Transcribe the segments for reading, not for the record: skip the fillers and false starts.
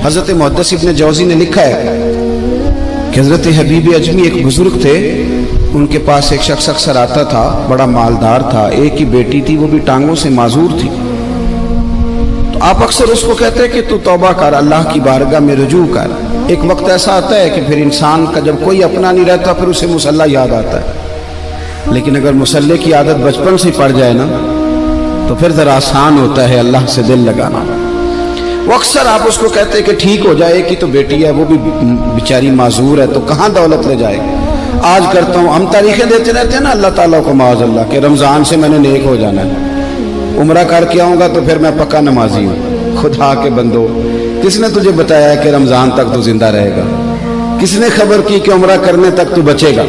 حضرت محدث ابن جوزی نے لکھا ہے کہ حضرت حبیب اجمی ایک بزرگ تھے، ان کے پاس ایک شخص اکثر آتا تھا، بڑا مالدار تھا، ایک ہی بیٹی تھی، وہ بھی ٹانگوں سے معذور تھی۔ تو آپ اکثر اس کو کہتے کہ تو توبہ کر، اللہ کی بارگاہ میں رجوع کر۔ ایک وقت ایسا آتا ہے کہ پھر انسان کا جب کوئی اپنا نہیں رہتا پھر اسے مصلی یاد آتا ہے، لیکن اگر مصلی کی عادت بچپن سے پڑ جائے نا تو پھر ذرا آسان ہوتا ہے اللہ سے دل لگانا۔ وہ اکثر آپ اس کو کہتے ہیں کہ ٹھیک ہو جائے کہ تو بیٹی ہے، وہ بھی بیچاری معذور ہے، تو کہاں دولت لے جائے۔ آج کرتا ہوں، ہم تاریخیں دیتے رہتے ہیں نا اللہ تعالیٰ کو معاذ اللہ کہ رمضان سے میں نے نیک ہو جانا ہے، عمرہ کر کے آؤں گا تو پھر میں پکا نمازی ہوں۔ خدا کے بندو، کس نے تجھے بتایا کہ رمضان تک تو زندہ رہے گا؟ کس نے خبر کی کہ عمرہ کرنے تک تو بچے گا؟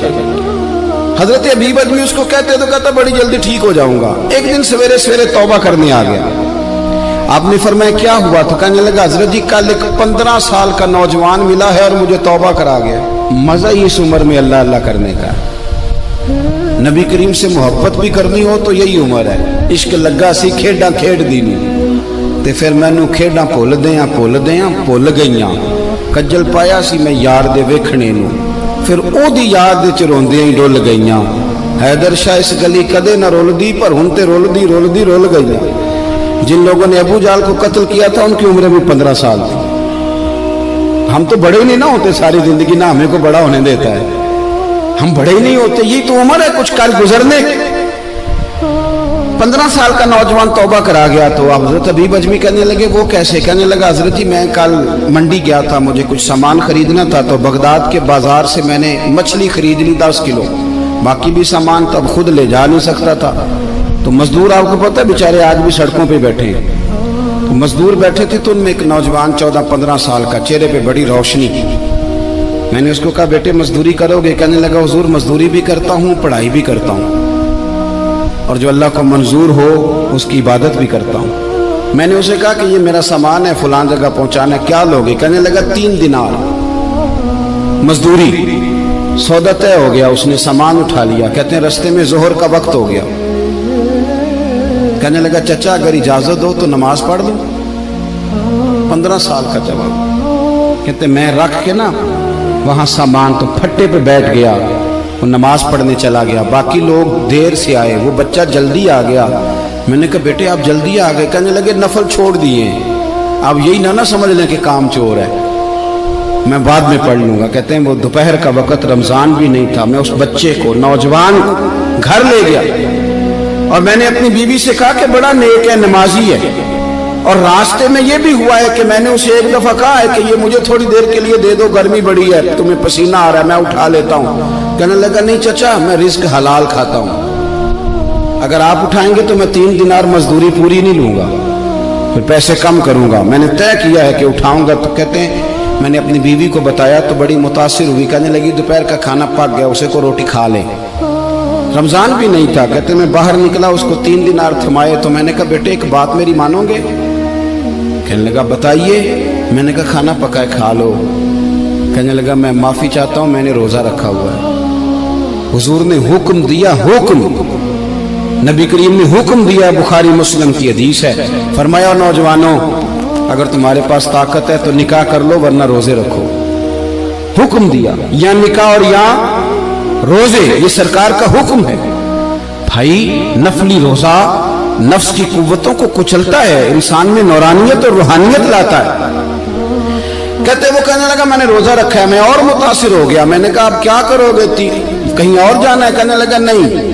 حضرت حبیب اجمی اس کو کہتے تو کہتا بڑی جلدی ٹھیک ہو جاؤں گا۔ ایک دن سویرے سویرے توبہ کرنے آ گیا۔ آپ نے فرمایا کیا ہوا؟ تو کہنے لگا حضرت جی کل ایک 15 سال کا نوجوان ملا ہے اور مجھے توبہ کرا گیا۔ مزہ ہی اس عمر میں اللہ اللہ کرنے کا، نبی کریم سے محبت بھی کرنی ہو تو یہی عمر ہے۔ عشق لگا سی کھیڈاں کھیڈ دینی تے پھر مینوں کھیڈاں بھول بھول گئیاں، کجل پایا سی میں یار دے ویکھنے نو، پھر او دی یاد وچ روندیاں ہی ڈل گئیاں۔ حیدر شاہ اس گلی کدے نہ رول پر ہن تے رول گئیاں۔ جن لوگوں نے ابو جہل کو قتل کیا تھا ان کی عمریں بھی 15 سال تھی۔ ہم تو بڑے ہی نہیں نہ ہوتے ساری زندگی، نہ ہمیں کو بڑا ہونے دیتا ہے، ہم بڑے ہی نہیں ہوتے، یہی تو عمر ہے کچھ کر گزرنے کی۔ 15 سال کا نوجوان توبہ کرا گیا تو حضرت حبیب اجمی کہنے لگے وہ کیسے؟ کہنے لگا حضرت جی میں کل منڈی گیا تھا، مجھے کچھ سامان خریدنا تھا، تو بغداد کے بازار سے میں نے مچھلی خرید لی 10 کلو، باقی بھی سامان تو اب خود لے جا نہیں سکتا تھا۔ تو مزدور آپ کو پتہ ہے بیچارے آج بھی سڑکوں پہ بیٹھے ہیں، تو مزدور بیٹھے تھے تو ان میں ایک نوجوان 14-15 سال کا، چہرے پہ بڑی روشنی۔ میں نے اس کو کہا بیٹے مزدوری کرو گے؟ کہنے لگا حضور مزدوری بھی کرتا ہوں، پڑھائی بھی کرتا ہوں، اور جو اللہ کو منظور ہو اس کی عبادت بھی کرتا ہوں۔ میں نے اسے کہا کہ یہ میرا سامان ہے فلان جگہ پہنچانا، کیا لوگے؟ کہنے لگا 3 دینار مزدوری۔ سودا طے ہو گیا، اس نے سامان اٹھا لیا۔ کہتے ہیں رستے میں ظہر کا وقت ہو گیا، کہنے لگا چچا اگر اجازت ہو تو نماز پڑھ دوں۔ 15 سال کا جواب۔ کہتے میں رکھ کے نا وہاں سامان تو پھٹے پہ بیٹھ گیا، وہ نماز پڑھنے چلا گیا، باقی لوگ دیر سے آئے، وہ بچہ جلدی آ گیا۔ میں نے کہا بیٹے آپ جلدی آ گئے؟ کہنے لگے نفل چھوڑ دیے، آپ یہی نہ سمجھ لیں کہ کام چور ہے، میں بعد میں پڑھ لوں گا۔ کہتے ہیں وہ دوپہر کا وقت، رمضان بھی نہیں تھا، میں اس بچے کو نوجوان گھر لے گیا اور میں نے اپنی بیوی سے کہا کہ بڑا نیک ہے، نمازی ہے، اور راستے میں یہ بھی ہوا ہے کہ میں نے اسے ایک دفعہ کہا ہے کہ یہ مجھے تھوڑی دیر کے لیے دے دو، گرمی بڑی ہے، تمہیں پسینہ آ رہا ہے، میں اٹھا لیتا ہوں۔ کہنے لگا نہیں چچا میں رزق حلال کھاتا ہوں، اگر آپ اٹھائیں گے تو میں 3 دینار مزدوری پوری نہیں لوں گا، پھر پیسے کم کروں گا، میں نے طے کیا ہے کہ اٹھاؤں گا۔ تو کہتے ہیں میں نے اپنی بیوی کو بتایا تو بڑی متاثر ہوئی، کہنے لگی دوپہر کا کھانا پک گیا، اسے کو روٹی کھا لے، رمضان بھی نہیں تھا۔ کہتے میں باہر نکلا، اس کو 3 دینار تھمائے، تو میں نے کہا بیٹے ایک بات میری مانو گے؟ کہنے لگا بتائیے۔ میں نے کہا کھانا پکائے کھا لو۔ کہنے لگا میں معافی چاہتا ہوں، میں نے روزہ رکھا ہوا ہے۔ حضور نے حکم دیا، حکم نبی کریم نے حکم دیا، بخاری مسلم کی حدیث ہے، فرمایا نوجوانوں اگر تمہارے پاس طاقت ہے تو نکاح کر لو ورنہ روزے رکھو۔ حکم دیا، یا نکاح اور یا روزے، یہ سرکار کا حکم ہے۔ بھائی نفلی روزہ نفس کی قوتوں کو کچلتا ہے، انسان میں نورانیت اور روحانیت لاتا ہے۔ کہتے وہ کہنے لگا میں نے روزہ رکھا ہے، میں اور متاثر ہو گیا۔ میں نے کہا آپ کیا کرو گے؟ کہیں اور جانا ہے؟ کہنے لگا نہیں،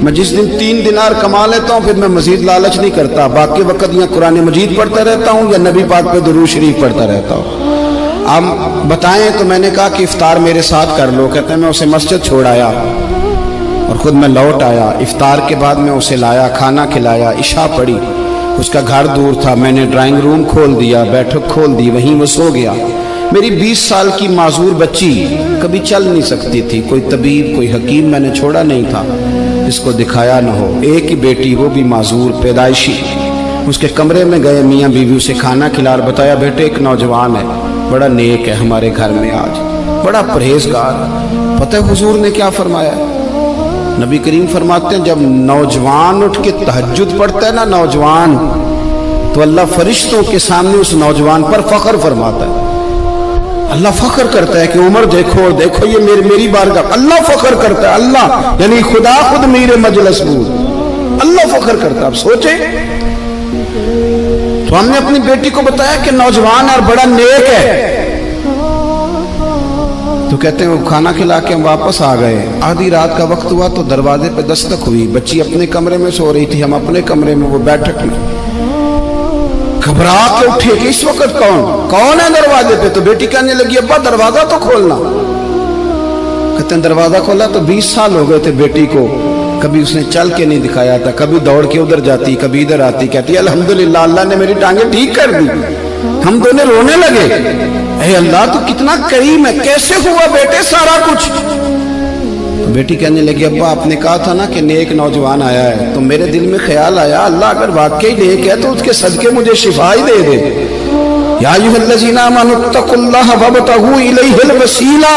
میں جس دن 3 دینار کما لیتا ہوں پھر میں مزید لالچ نہیں کرتا، باقی وقت یا قرآن مجید پڑھتا رہتا ہوں یا نبی پاک پہ درود شریف پڑھتا رہتا ہوں۔ آپ بتائیں؟ تو میں نے کہا کہ افطار میرے ساتھ کر لو۔ کہتے ہیں میں اسے مسجد چھوڑ آیا اور خود میں لوٹ آیا، افطار کے بعد میں اسے لایا، کھانا کھلایا، عشاء پڑھی، اس کا گھر دور تھا، میں نے ڈرائنگ روم کھول دیا، بیٹھک کھول دی، وہیں وہ سو گیا۔ میری 20 سال کی معذور بچی کبھی چل نہیں سکتی تھی، کوئی طبیب کوئی حکیم میں نے چھوڑا نہیں تھا جس کو دکھایا نہ ہو، ایک ہی بیٹی وہ بھی معذور پیدائشی۔ اس کے کمرے میں گئے، میاں بیوی اسے کھانا کھلا اور بتایا بیٹے ایک نوجوان ہے، بڑا نیک ہے ہمارے گھر میں، آج بڑا پرہیزگار۔ پتہ ہے حضور نے کیا فرمایا؟ نبی کریم فرماتے ہیں جب نوجوان اٹھ کے تہجد پڑھتا ہے نا، نوجوان تو اللہ فرشتوں کے سامنے اس نوجوان پر فخر فرماتا ہے. اللہ فخر کرتا ہے کہ عمر دیکھو دیکھو یہ میری بارگاہ. اللہ فخر کرتا ہے, اللہ یعنی خدا خود میرے مجلس بود, اللہ فخر کرتا ہے. اب سوچے, تو ہم نے اپنی بیٹی کو بتایا کہ نوجوان اور بڑا نیک ہے, تو کہتے ہیں وہ کھانا کھلا کے ہم واپس آ گئے. آدھی رات کا وقت ہوا تو دروازے پہ دستک ہوئی. بچی اپنے کمرے میں سو رہی تھی, ہم اپنے کمرے میں, وہ بیٹھک میں. گھبرا کے اٹھے کہ اس وقت کون ہے دروازے پہ؟ تو بیٹی کہنے لگی ابا دروازہ تو کھولنا. کہتے ہیں دروازہ کھولا تو 20 سال ہو گئے تھے بیٹی کو, کبھی اس نے چل کے نہیں دکھایا تھا, کبھی دوڑ کے ادھر جاتی کبھی ادھر آتی. کہتی الحمدللہ اللہ نے میری ٹانگیں ٹھیک کر دی. ہم دونوں رونے لگے, اے اللہ تو کتنا کریم ہے, کیسے ہوا بیٹے سارا کچھ؟ بیٹی کہنے لگی ابا آپ نے کہا تھا نا کہ نیک نوجوان آیا ہے, تو میرے دل میں خیال آیا اللہ اگر واقعی نیک ہے تو اس کے صدقے مجھے شفا ہی دے دے. یا ایھا الذین آمنوا اتقوا اللہ وابتغوا الیہ الوسیلہ.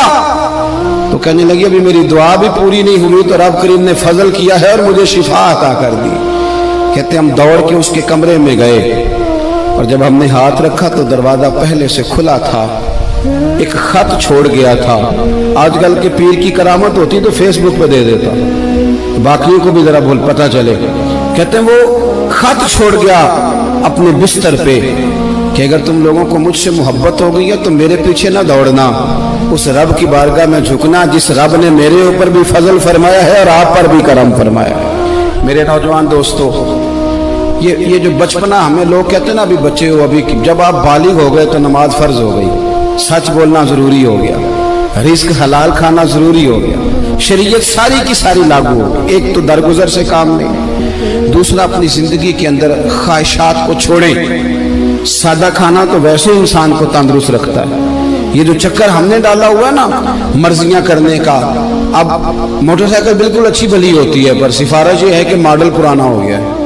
تو کہنے لگی ابھی میری دعا بھی پوری نہیں ہوئی تو رب کریم نے فضل کیا ہے اور مجھے شفا عطا کر دی. کہتے ہم دوڑ کے اس کے کمرے میں گئے, اور جب ہم نے ہاتھ رکھا تو دروازہ پہلے سے کھلا تھا, ایک خط چھوڑ گیا تھا. آج کل کے پیر کی کرامت ہوتی تو فیس بک پہ دے دیتا, باقیوں کو بھی ذرا پتہ چلے. کہتے ہیں وہ خط چھوڑ گیا اپنے بستر پہ کہ اگر تم لوگوں کو مجھ سے محبت ہو گئی ہے تو میرے پیچھے نہ دوڑنا, اس رب کی بارگاہ میں جھکنا جس رب نے میرے اوپر بھی فضل فرمایا ہے اور آپ پر بھی کرم فرمایا ہے. میرے نوجوان دوستو, یہ جو بچپنا ہمیں لوگ کہتے ہیں نا ابھی بچے ہو, ابھی جب آپ بالغ ہو گئے تو نماز فرض ہو گئی, سچ بولنا ضروری ہو گیا, رزق حلال کھانا ضروری ہو گیا, شریعت ساری کی ساری لاگو ہو گئی. ایک تو درگزر سے کام نہیں, دوسرا اپنی زندگی کے اندر خواہشات کو چھوڑیں. سادہ کھانا تو ویسے انسان کو تندرست رکھتا ہے. یہ جو چکر ہم نے ڈالا ہوا ہے نا مرضیاں کرنے کا, اب موٹر سائیکل بالکل اچھی بھلی ہوتی ہے پر سفارش یہ ہے کہ ماڈل پرانا ہو گیا ہے.